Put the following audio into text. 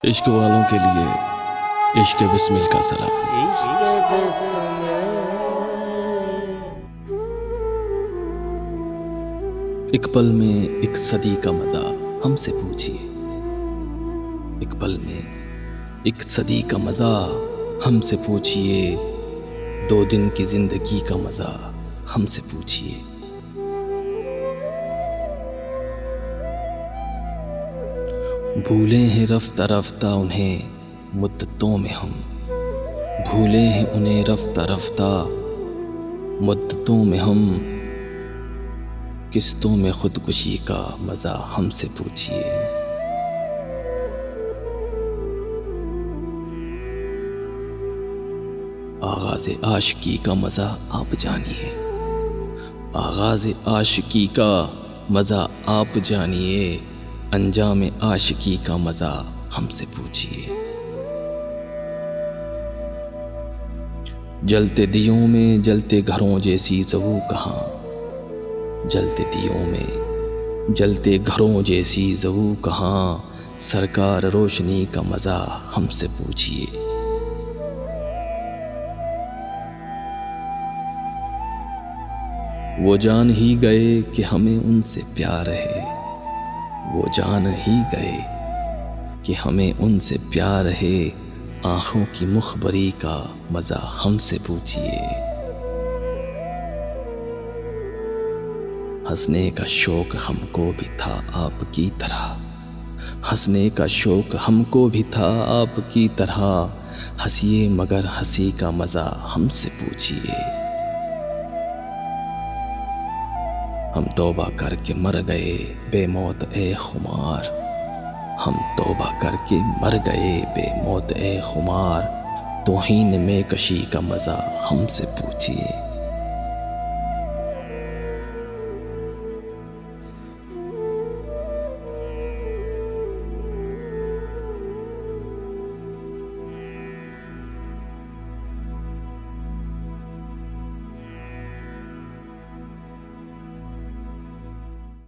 इश्क वालों के लिए इश्क बिस्मिल का सलाम। एक पल में एक सदी का मजा हमसे पूछिए। एक पल में एक सदी का मजा हमसे पूछिए। 2 दिन की जिंदगी का मजा हमसे पूछिए। भूले हैं रफ्ता रफ्ता उन्हें मुद्दतों में हम, भूले हैं उन्हें रफ्ता रफ्ता मुद्दतों में हम। किस्तों में खुदकुशी का मज़ा हमसे पूछिए। आगाज़े आशिकी का मज़ा आप जानिए, आगाज़े आशिकी का मज़ा आप जानिए। अंजाम आशिकी का मज़ा हमसे पूछिए। जलते दियों में जलते घरों जैसी ज़बू कहाँ, जलते दियों में जलते घरों जैसी ज़बू कहाँ। सरकार रोशनी का मज़ा हमसे पूछिए। वो जान ही गए कि हमें उनसे प्यार है, वो जान ही गए कि हमें उनसे प्यार है। आँखों की मुखबरी का मज़ा हमसे पूछिए। हंसने का शौक हमको भी था आपकी तरह, हंसने का शौक हमको भी था आपकी तरह। हंसिए मगर हंसी का मज़ा हमसे पूछिए। हम तौबा करके मर गए बेमौत ए खुमार, हम तौबा करके मर गए बेमौत ए खुमार। तौहीन में कशी का मज़ा हमसे पूछिए।